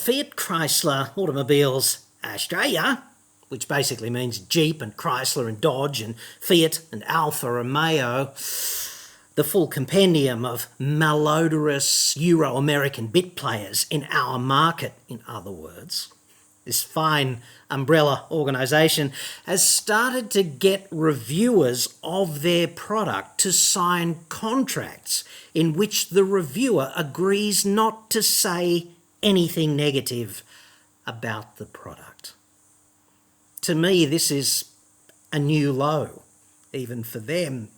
Fiat Chrysler Automobiles Australia, which basically means Jeep and Chrysler and Dodge and Fiat and Alfa Romeo, the full compendium of malodorous Euro-American bit players in our market, in other words. This fine umbrella organisation has started to get reviewers of their product to sign contracts in which the reviewer agrees not to say anything negative about the product. To me, this is a new low, even for them.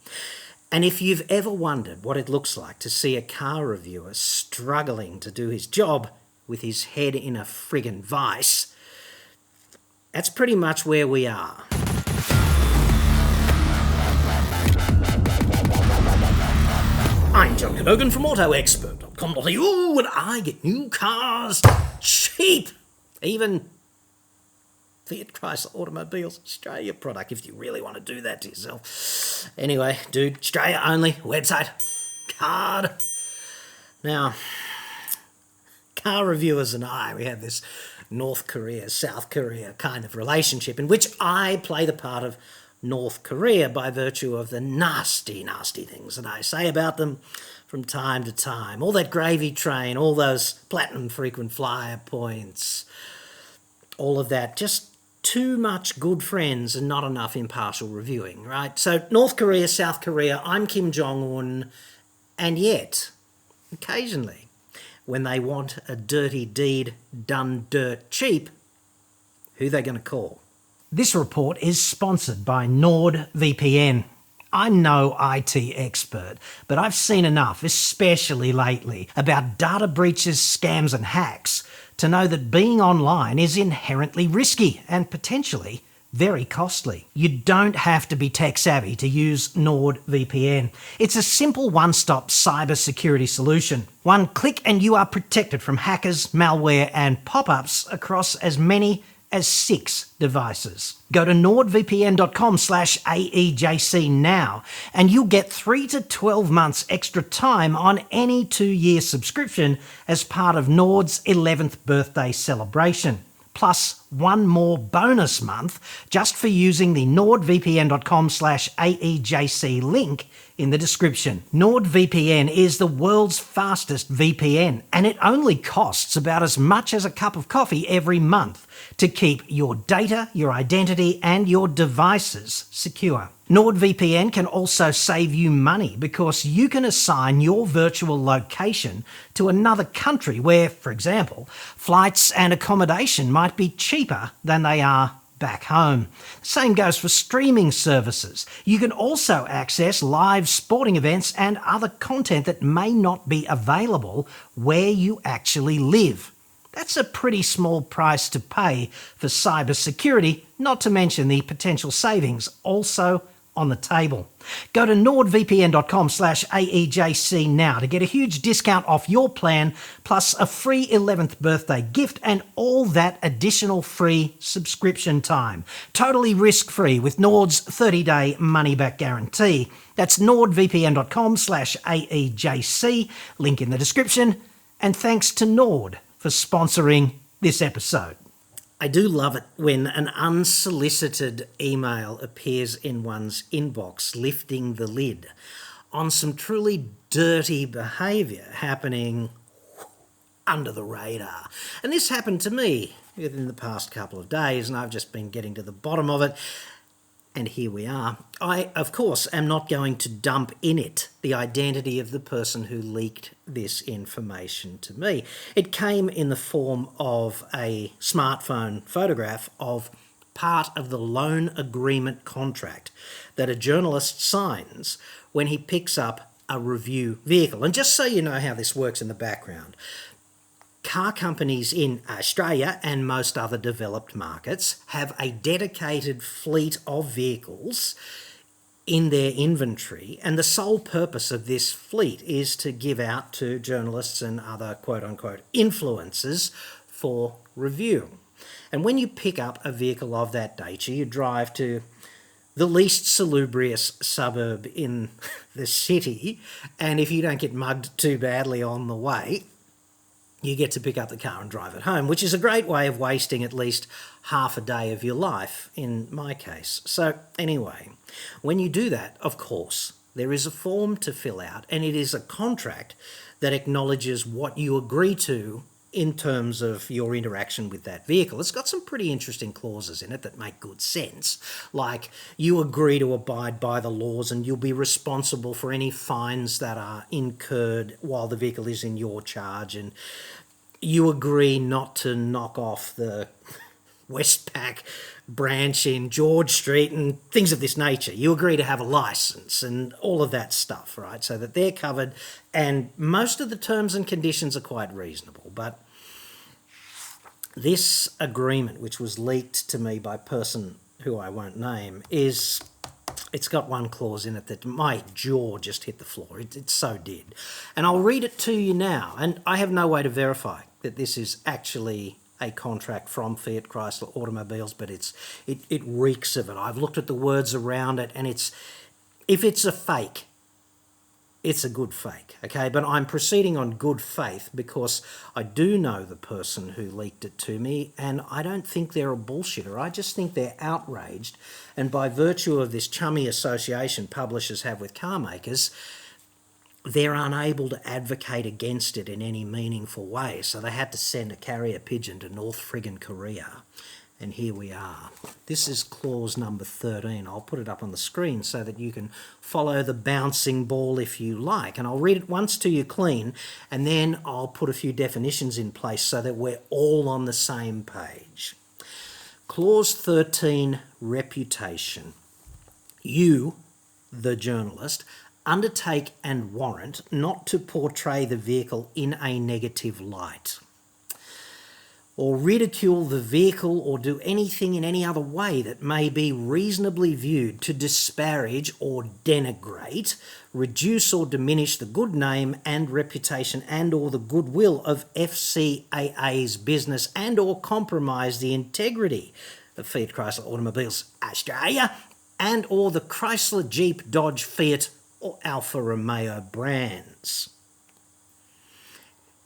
And if you've ever wondered what it looks like to see a car reviewer struggling to do his job with his head in a friggin' vice, that's pretty much where we are. I'm John Cadogan from AutoExpert.com.au, and I get new cars cheap. Even Fiat Chrysler Automobiles Australia product, if you really want to do that to yourself. Anyway, dude, Australia only, website, card. Now, car reviewers and I, we have this North Korea, South Korea kind of relationship in which I play the part of North Korea by virtue of the nasty, nasty things that I say about them from time to time. All that gravy train, all those platinum frequent flyer points, all of that, just too much good friends and not enough impartial reviewing, right? So North Korea, South Korea, I'm Kim Jong-un, and yet, occasionally, when they want a dirty deed done dirt cheap, who are they going to call? This report is sponsored by NordVPN. I'm no IT expert, but I've seen enough, especially lately, about data breaches, scams and hacks to know that being online is inherently risky and potentially very costly. You don't have to be tech savvy to use NordVPN. It's a simple one-stop cybersecurity solution. One click and you are protected from hackers, malware and pop-ups across as many as 6 devices. Go to nordvpn.com/AEJC now and you'll get 3 to 12 months extra time on any 2-year subscription as part of Nord's 11th birthday celebration. Plus 1 more bonus month just for using the nordvpn.com/AEJC link in the description. NordVPN is the world's fastest VPN, and it only costs about as much as a cup of coffee every month to keep your data, your identity, and your devices secure. NordVPN can also save you money because you can assign your virtual location to another country where, for example, flights and accommodation might be cheaper than they are back home. The same goes for streaming services. You can also access live sporting events and other content that may not be available where you actually live. That's a pretty small price to pay for cybersecurity, not to mention the potential savings also on the table. Go to nordvpn.com/AEJC now to get a huge discount off your plan, plus a free 11th birthday gift and all that additional free subscription time. Totally risk-free with Nord's 30-day money-back guarantee. That's nordvpn.com/AEJC, link in the description. And thanks to Nord for sponsoring this episode. I do love it when an unsolicited email appears in one's inbox, lifting the lid on some truly dirty behaviour happening under the radar. And this happened to me within the past couple of days, and I've just been getting to the bottom of it. And here we are. I, of course, am not going to dump in it the identity of the person who leaked this information to me. It came in the form of a smartphone photograph of part of the loan agreement contract that a journalist signs when he picks up a review vehicle. And just so you know how this works in the background, car companies in Australia and most other developed markets have a dedicated fleet of vehicles in their inventory, and the sole purpose of this fleet is to give out to journalists and other quote-unquote influencers for review. And when you pick up a vehicle of that nature, you drive to the least salubrious suburb in the city, and if you don't get mugged too badly on the way, you get to pick up the car and drive it home, which is a great way of wasting at least half a day of your life, in my case. So anyway, when you do that, of course, there is a form to fill out, and it is a contract that acknowledges what you agree to in terms of your interaction with that vehicle. It's got some pretty interesting clauses in it that make good sense, like you agree to abide by the laws and you'll be responsible for any fines that are incurred while the vehicle is in your charge, and you agree not to knock off the Westpac branch in George Street and things of this nature. You agree to have a license and all of that stuff, right? So that they're covered, and most of the terms and conditions are quite reasonable. But this agreement, which was leaked to me by a person who I won't name, it's got one clause in it that my jaw just hit the floor. It so did. And I'll read it to you now. And I have no way to verify that this is actually a contract from Fiat Chrysler Automobiles, but it reeks of it. I've looked at the words around it, and if it's a fake, it's a good fake, okay? But I'm proceeding on good faith because I do know the person who leaked it to me, and I don't think they're a bullshitter. I just think they're outraged, and by virtue of this chummy association publishers have with car makers, they're unable to advocate against it in any meaningful way. So they had to send a carrier pigeon to North friggin' Korea. And here we are. This is clause number 13. I'll put it up on the screen so that you can follow the bouncing ball if you like. And I'll read it once to you clean, and then I'll put a few definitions in place so that we're all on the same page. Clause 13, reputation. You, the journalist, undertake and warrant not to portray the vehicle in a negative light, or ridicule the vehicle, or do anything in any other way that may be reasonably viewed to disparage or denigrate, reduce or diminish the good name and reputation and or the goodwill of FCAA's business and or compromise the integrity of Fiat Chrysler Automobiles Australia and or the Chrysler, Jeep, Dodge, Fiat or Alfa Romeo brands.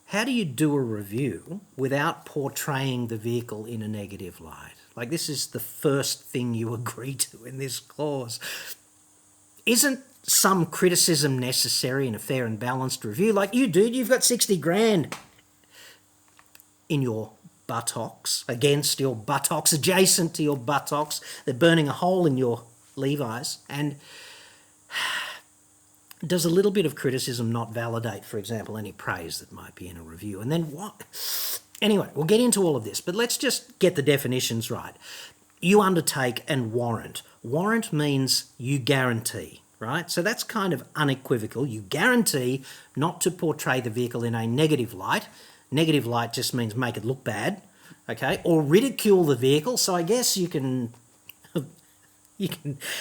How do you do a review without portraying the vehicle in a negative light? Like, this is the first thing you agree to in this clause. Isn't some criticism necessary in a fair and balanced review? Like, you dude, you've got 60 grand in your buttocks, against your buttocks, adjacent to your buttocks. They're burning a hole in your Levi's, and does a little bit of criticism not validate, for example, any praise that might be in a review? And then what? Anyway, we'll get into all of this, but let's just get the definitions right. You undertake and warrant. Warrant means you guarantee, right? So that's kind of unequivocal. You guarantee not to portray the vehicle in a negative light. Negative light just means make it look bad, okay? Or ridicule the vehicle. So I guess you can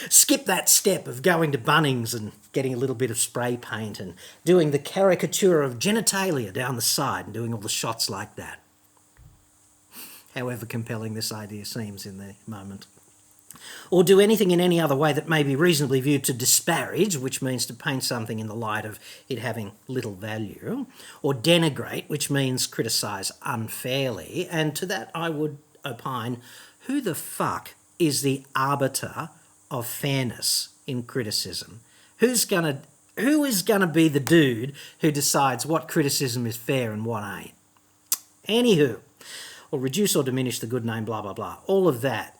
skip that step of going to Bunnings and getting a little bit of spray paint and doing the caricature of genitalia down the side and doing all the shots like that. However compelling this idea seems in the moment. Or do anything in any other way that may be reasonably viewed to disparage, which means to paint something in the light of it having little value. Or denigrate, which means criticise unfairly. And to that I would opine, who the fuck is the arbiter of fairness in criticism? Who is gonna be the dude who decides what criticism is fair and what ain't? Anywho, or reduce or diminish the good name, blah, blah, blah. All of that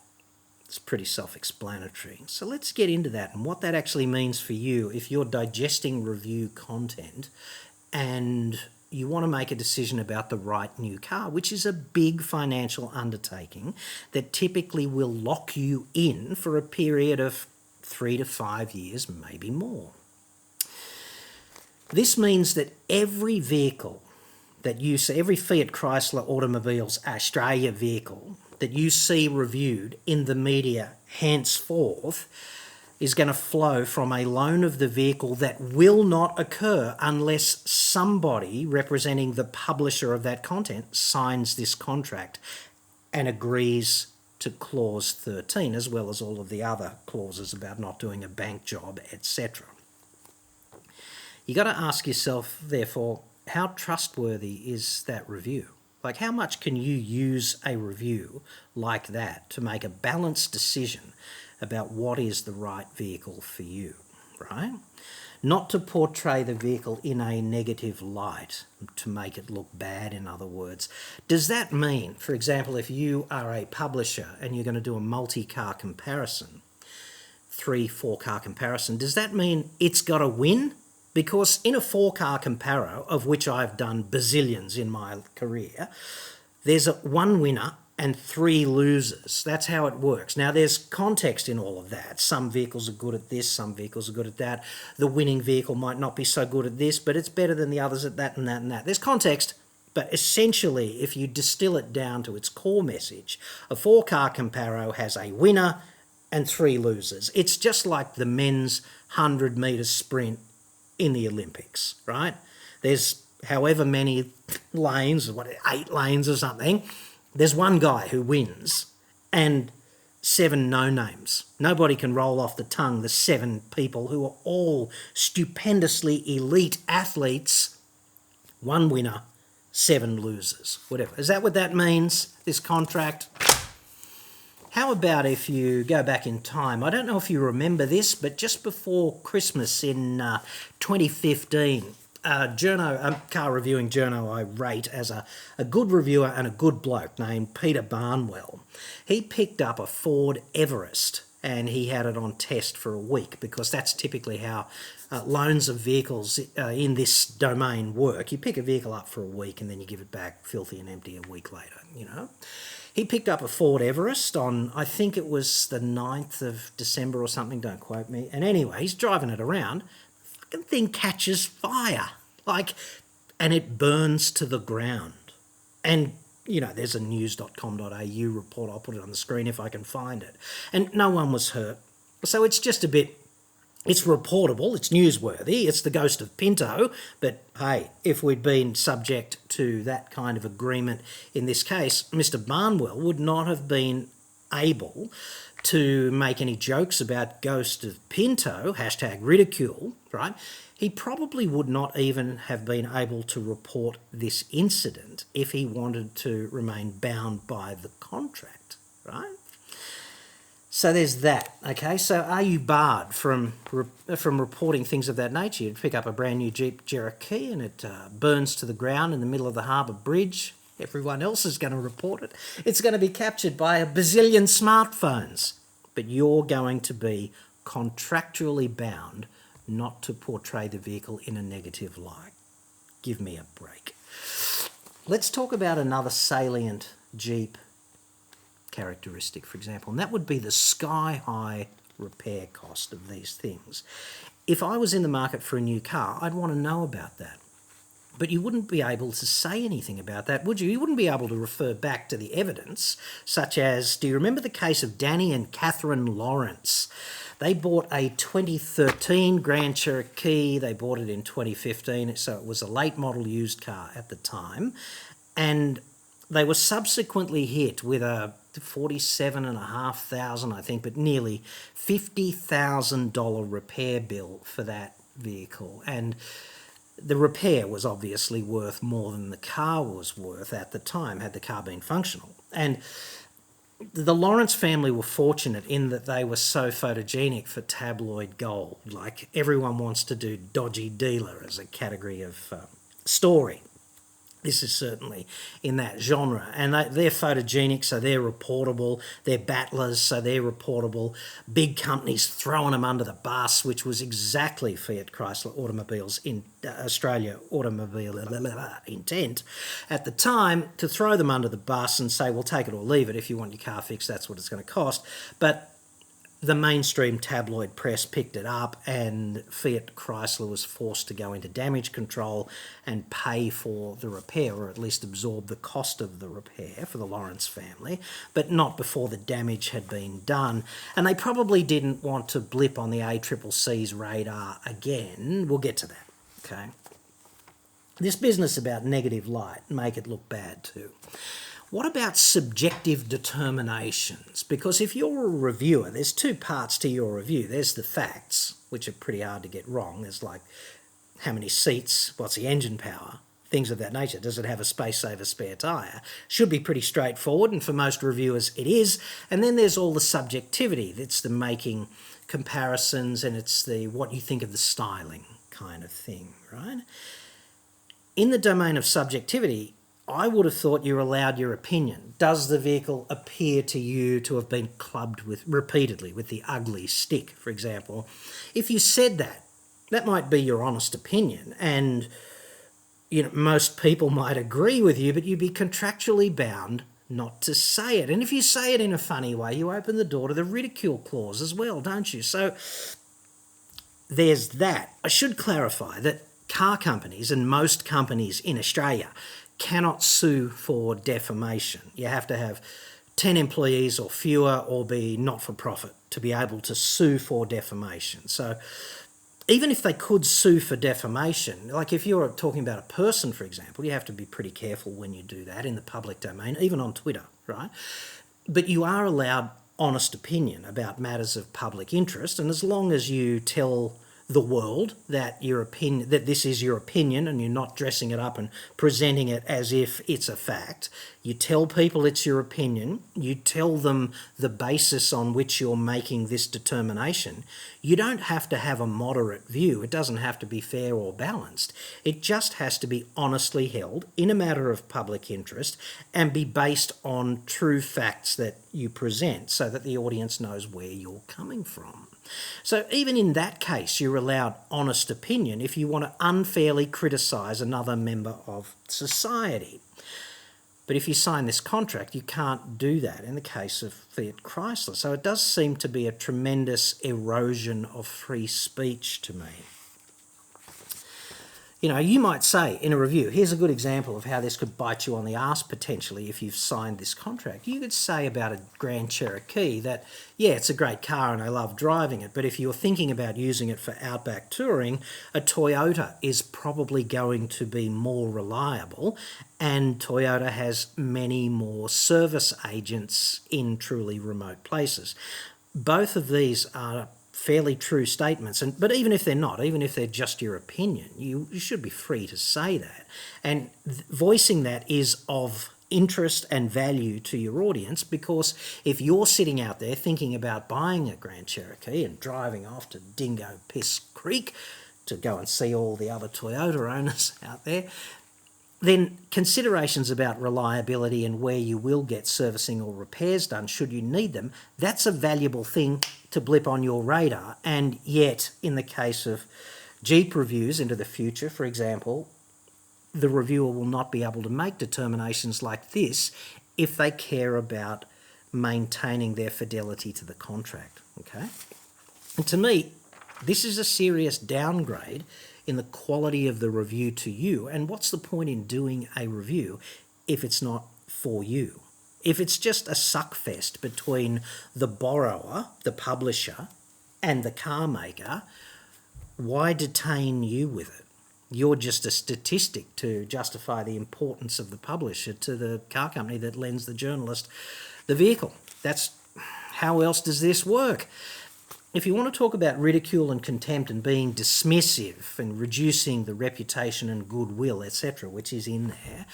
is pretty self-explanatory. So let's get into that and what that actually means for you if you're digesting review content and you want to make a decision about the right new car, which is a big financial undertaking that typically will lock you in for a period of 3 to 5 years, maybe more. This means that every vehicle that you see, every Fiat Chrysler Automobiles Australia vehicle that you see reviewed in the media henceforth is going to flow from a loan of the vehicle that will not occur unless somebody representing the publisher of that content signs this contract and agrees to clause 13, as well as all of the other clauses about not doing a bank job, etc. You got to ask yourself, therefore, how trustworthy is that review? Like, how much can you use a review like that to make a balanced decision about what is the right vehicle for you, right? Not to portray the vehicle in a negative light, to make it look bad, in other words. Does that mean, for example, if you are a publisher and you're going to do a multi-car comparison, 3-4 car comparison, does that mean it's got to win? Because in a 4-car comparo, of which I've done bazillions in my career, there's one winner and 3 losers. That's how it works. Now, there's context in all of that. Some vehicles are good at this, some vehicles are good at that. The winning vehicle might not be so good at this, but it's better than the others at that and that and that. There's context, but essentially, if you distill it down to its core message, a 4-car comparo has a winner and 3 losers. It's just like the men's 100-metre sprint in the Olympics, right? There's however many lanes, 8 lanes or something. There's one guy who wins and 7 no-names. Nobody can roll off the tongue the 7 people who are all stupendously elite athletes. 1 winner, 7 losers, whatever. Is that what that means, this contract? How about if you go back in time? I don't know if you remember this, but just before Christmas in 2015, a car reviewing journo I rate as a good reviewer and a good bloke named Peter Barnwell, he picked up a Ford Everest and he had it on test for a week, because that's typically how loans of vehicles in this domain work. You pick a vehicle up for a week and then you give it back filthy and empty a week later, you know. He picked up a Ford Everest on, I think it was the 9th of December or something, don't quote me. And anyway, he's driving it around, the fucking thing catches fire, and it burns to the ground. And, you know, there's a news.com.au report, I'll put it on the screen if I can find it. And no one was hurt. So it's just a bit, it's reportable, it's newsworthy, it's the ghost of Pinto, but hey, if we'd been subject to that kind of agreement in this case, Mr. Barnwell would not have been able to make any jokes about ghost of Pinto, #ridicule, right? He probably would not even have been able to report this incident if he wanted to remain bound by the contract, right? So there's that, okay? So are you barred from reporting things of that nature? You'd pick up a brand new Jeep Cherokee and it burns to the ground in the middle of the harbour bridge. Everyone else is going to report it. It's going to be captured by a bazillion smartphones. But you're going to be contractually bound not to portray the vehicle in a negative light. Give me a break. Let's talk about another salient Jeep characteristic, for example, and that would be the sky-high repair cost of these things. If I was in the market for a new car, I'd want to know about that. But you wouldn't be able to say anything about that, would you? You wouldn't be able to refer back to the evidence, such as, do you remember the case of Danny and Catherine Lawrence? They bought a 2013 Grand Cherokee. They bought it in 2015, so it was a late model used car at the time. And they were subsequently hit with a $47,500, I think, but nearly $50,000 repair bill for that vehicle. And the repair was obviously worth more than the car was worth at the time, had the car been functional. And the Lawrence family were fortunate in that they were so photogenic for tabloid gold. Like, everyone wants to do dodgy dealer as a category of story. This is certainly in that genre. And they're photogenic, so they're reportable. They're battlers, so they're reportable. Big companies throwing them under the bus, which was exactly Fiat Chrysler Automobiles in Australia automobile intent at the time, to throw them under the bus and say, well, take it or leave it. If you want your car fixed, that's what it's going to cost. But the mainstream tabloid press picked it up, and Fiat Chrysler was forced to go into damage control and pay for the repair, or at least absorb the cost of the repair for the Lawrence family, but not before the damage had been done. And they probably didn't want to blip on the ACCC's radar again. We'll get to that, okay? This business about negative light, make it look bad too. What about subjective determinations? Because if you're a reviewer, there's 2 parts to your review. There's the facts, which are pretty hard to get wrong. There's like, how many seats, what's the engine power, things of that nature. Does it have a space saver spare tyre? Should be pretty straightforward, and for most reviewers it is. And then there's all the subjectivity. It's the making comparisons, and it's the what you think of the styling kind of thing, right? In the domain of subjectivity, I would have thought you're allowed your opinion. Does the vehicle appear to you to have been clubbed with repeatedly with the ugly stick, for example? If you said that, that might be your honest opinion, and most people might agree with you, but you'd be contractually bound not to say it. And if you say it in a funny way, you open the door to the ridicule clause as well, don't you? So there's that. I should clarify that car companies and most companies in Australia cannot sue for defamation. You have to have 10 employees or fewer or be not-for-profit to be able to sue for defamation. So even if they could sue for defamation, like if you're talking about a person, for example, you have to be pretty careful when you do that in the public domain, even on Twitter, right? But you are allowed honest opinion about matters of public interest, and as long as you tell the world that that this is your opinion and you're not dressing it up and presenting it as if it's a fact. You tell people it's your opinion. You tell them the basis on which you're making this determination. You don't have to have a moderate view. It doesn't have to be fair or balanced. It just has to be honestly held in a matter of public interest and be based on true facts that you present so that the audience knows where you're coming from. So even in that case, you're allowed honest opinion if you want to unfairly criticise another member of society. But if you sign this contract, you can't do that in the case of Fiat Chrysler. So it does seem to be a tremendous erosion of free speech to me. You might say in a review, here's a good example of how this could bite you on the arse potentially if you've signed this contract. You could say about a Grand Cherokee that, yeah, it's a great car and I love driving it, but if you're thinking about using it for outback touring, a Toyota is probably going to be more reliable, and Toyota has many more service agents in truly remote places. Both of these are fairly true statements, but even if they're not, even if they're just your opinion, you should be free to say that. And voicing that is of interest and value to your audience, because if you're sitting out there thinking about buying a Grand Cherokee and driving off to Dingo Piss Creek to go and see all the other Toyota owners out there, then considerations about reliability and where you will get servicing or repairs done should you need them, that's a valuable thing to blip on your radar. And yet, in the case of Jeep reviews into the future, for example, the reviewer will not be able to make determinations like this if they care about maintaining their fidelity to the contract, okay? And to me, this is a serious downgrade in the quality of the review to you. And what's the point in doing a review if it's not for you? If it's just a suckfest between the borrower, the publisher, and the car maker, why detain you with it? You're just a statistic to justify the importance of the publisher to the car company that lends the journalist the vehicle. How else does this work? If you want to talk about ridicule and contempt and being dismissive and reducing the reputation and goodwill, etc., which is in there,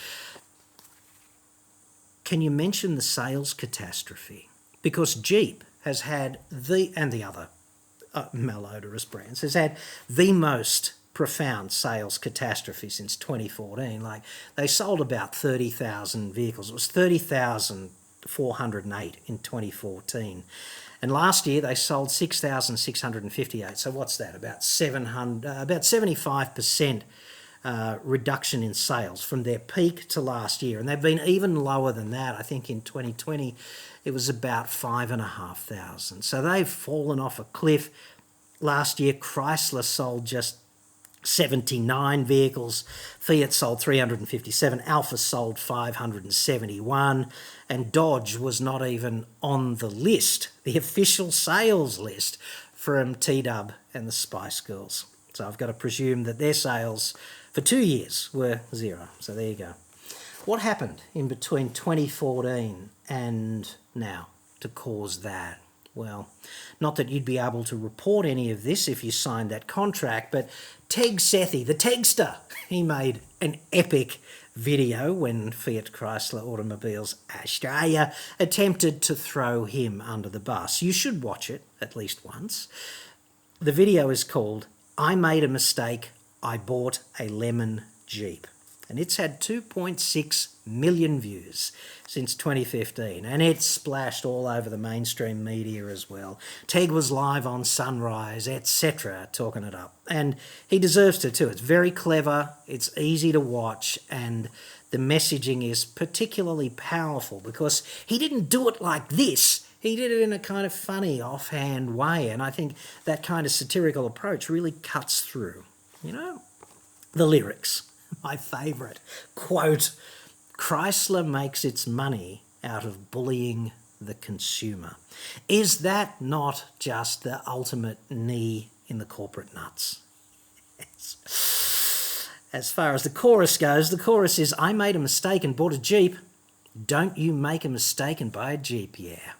can you mention the sales catastrophe? Because Jeep has had and the other malodorous brands, has had the most profound sales catastrophe since 2014. Like, they sold about 30,000 vehicles. It was 30,408 in 2014. And last year they sold 6,658. So what's that? About 75% reduction in sales from their peak to last year. And they've been even lower than that. I think in 2020 it was about 5,500. So they've fallen off a cliff. Last year Chrysler sold just 79 vehicles, Fiat sold 357, Alfa sold 571, and Dodge was not even on the list, the official sales list from T-Dub and the Spice Girls. So I've got to presume that their sales for 2 years were zero. So there you go. What happened in between 2014 and now to cause that? Well, not that you'd be able to report any of this if you signed that contract, but Teg Sethi, the Tegster, he made an epic video when Fiat Chrysler Automobiles Australia attempted to throw him under the bus. You should watch it at least once. The video is called "I Made a Mistake, I Bought a Lemon Jeep." And it's had 2.6 million views since 2015, and it's splashed all over the mainstream media as well. Teg was live on Sunrise, etc., talking it up. And he deserves to too. It's very clever, it's easy to watch, and the messaging is particularly powerful because he didn't do it like this. He did it in a kind of funny, offhand way, and I think that kind of satirical approach really cuts through. You know, the lyrics. My favourite quote, "Chrysler makes its money out of bullying the consumer." Is that not just the ultimate knee in the corporate nuts? Yes. As far as the chorus goes, the chorus is, "I made a mistake and bought a Jeep. Don't you make a mistake and buy a Jeep, yeah."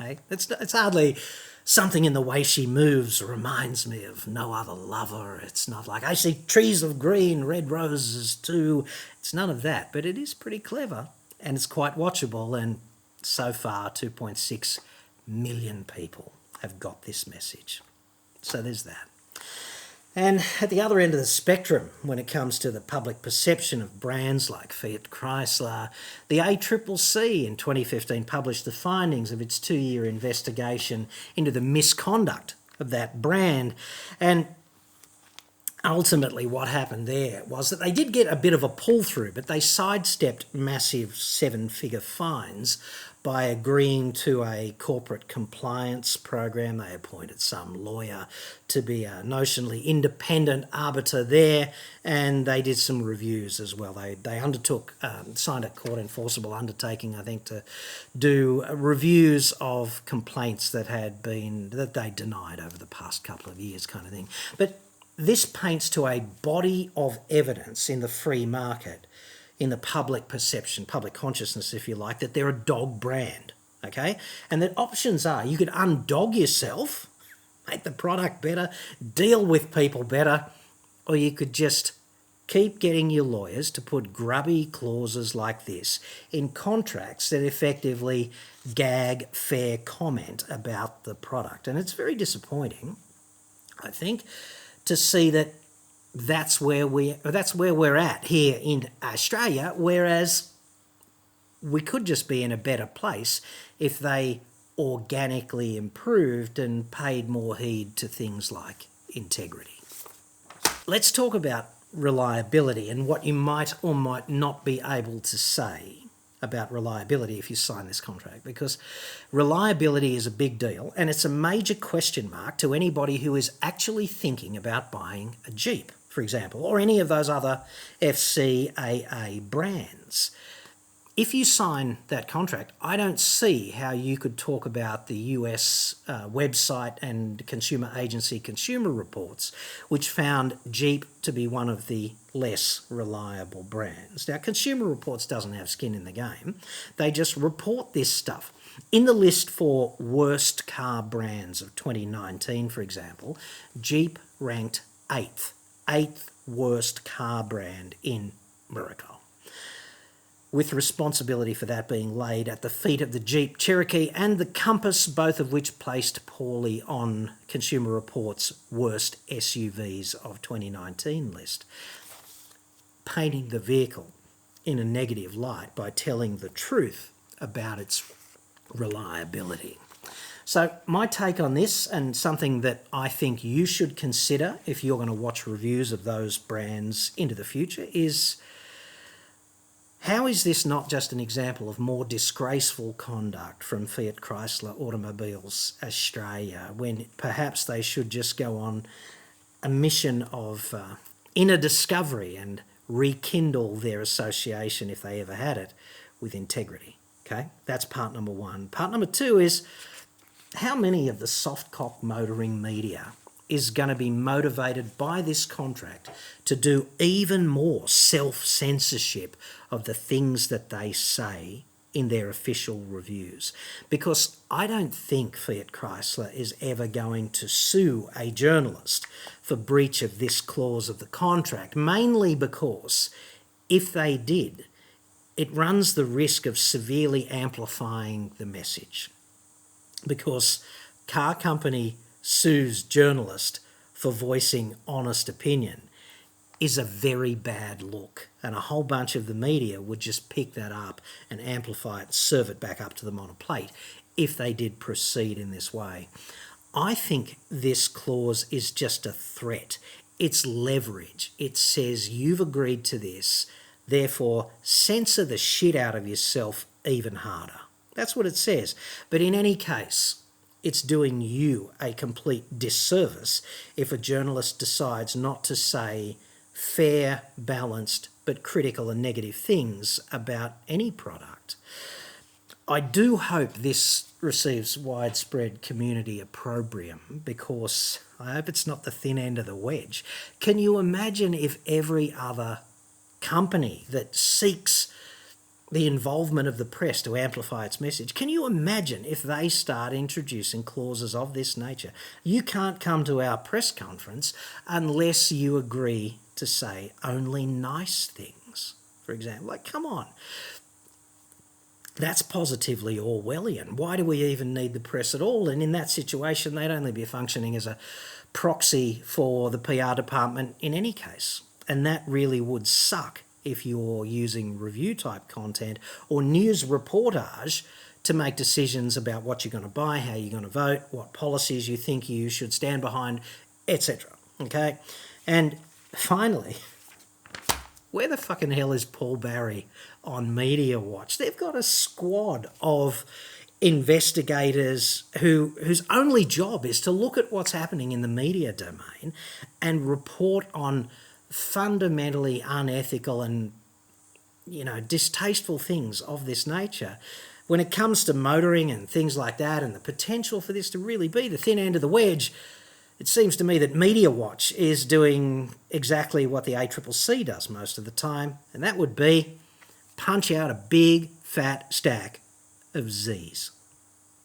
Okay, it's hardly something in the way she moves reminds me of no other lover. It's not like I see trees of green, red roses too. It's none of that, but it is pretty clever and it's quite watchable, and so far 2.6 million people have got this message. So there's that. And at the other end of the spectrum, when it comes to the public perception of brands like Fiat Chrysler, the ACCC in 2015 published the findings of its 2-year investigation into the misconduct of that brand. And ultimately what happened there was that they did get a bit of a pull-through, but they sidestepped massive 7-figure fines by agreeing to a corporate compliance program. They appointed some lawyer to be a notionally independent arbiter there, and they did some reviews as well. They undertook, signed a court enforceable undertaking, I think, to do reviews of complaints that they denied over the past couple of years, kind of thing. But this paints to a body of evidence in the free market, in the public perception, public consciousness, if you like, that they're a dog brand, okay? And that options are you could undog yourself, make the product better, deal with people better, or you could just keep getting your lawyers to put grubby clauses like this in contracts that effectively gag fair comment about the product. And it's very disappointing, I think, to see that that's where we're at here in Australia, whereas we could just be in a better place if they organically improved and paid more heed to things like integrity. Let's talk about reliability and what you might or might not be able to say about reliability if you sign this contract, because reliability is a big deal and it's a major question mark to anybody who is actually thinking about buying a Jeep, for example, or any of those other FCAA brands. If you sign that contract, I don't see how you could talk about the US website and consumer agency Consumer Reports, which found Jeep to be one of the less reliable brands. Now, Consumer Reports doesn't have skin in the game. They just report this stuff. In the list for worst car brands of 2019, for example, Jeep ranked 8th worst car brand in America, with responsibility for that being laid at the feet of the Jeep Cherokee and the Compass, both of which placed poorly on Consumer Reports' worst SUVs of 2019 list, painting the vehicle in a negative light by telling the truth about its reliability. So my take on this, and something that I think you should consider if you're going to watch reviews of those brands into the future, is how is this not just an example of more disgraceful conduct from Fiat Chrysler Automobiles Australia, when perhaps they should just go on a mission of inner discovery and rekindle their association, if they ever had it, with integrity? Okay, that's part number one. Part number two is, how many of the softcock motoring media is going to be motivated by this contract to do even more self-censorship of the things that they say in their official reviews, because I don't think Fiat Chrysler is ever going to sue a journalist for breach of this clause of the contract, mainly because if they did, it runs the risk of severely amplifying the message, because car company sues journalist for voicing honest opinion is a very bad look, and a whole bunch of the media would just pick that up and amplify it, serve it back up to them on a plate if they did proceed in this way. I think this clause is just a threat. It's leverage. It says you've agreed to this, therefore censor the shit out of yourself even harder. That's what it says. But in any case, it's doing you a complete disservice if a journalist decides not to say fair, balanced, but critical and negative things about any product. I do hope this receives widespread community opprobrium, because I hope it's not the thin end of the wedge. Can you imagine if every other company that seeks the involvement of the press to amplify its message, can you imagine if they start introducing clauses of this nature? You can't come to our press conference unless you agree to say only nice things, for example. Like, come on. That's positively Orwellian. Why do we even need the press at all? And in that situation, they'd only be functioning as a proxy for the PR department in any case. And that really would suck if you're using review-type content or news reportage to make decisions about what you're going to buy, how you're going to vote, what policies you think you should stand behind, etc. Okay? And finally, where the fucking hell is Paul Barry on Media Watch? They've got a squad of investigators whose only job is to look at what's happening in the media domain and report on fundamentally unethical and, distasteful things of this nature. When it comes to motoring and things like that, and the potential for this to really be the thin end of the wedge, it seems to me that Media Watch is doing exactly what the ACCC does most of the time, and that would be punch out a big fat stack of Z's.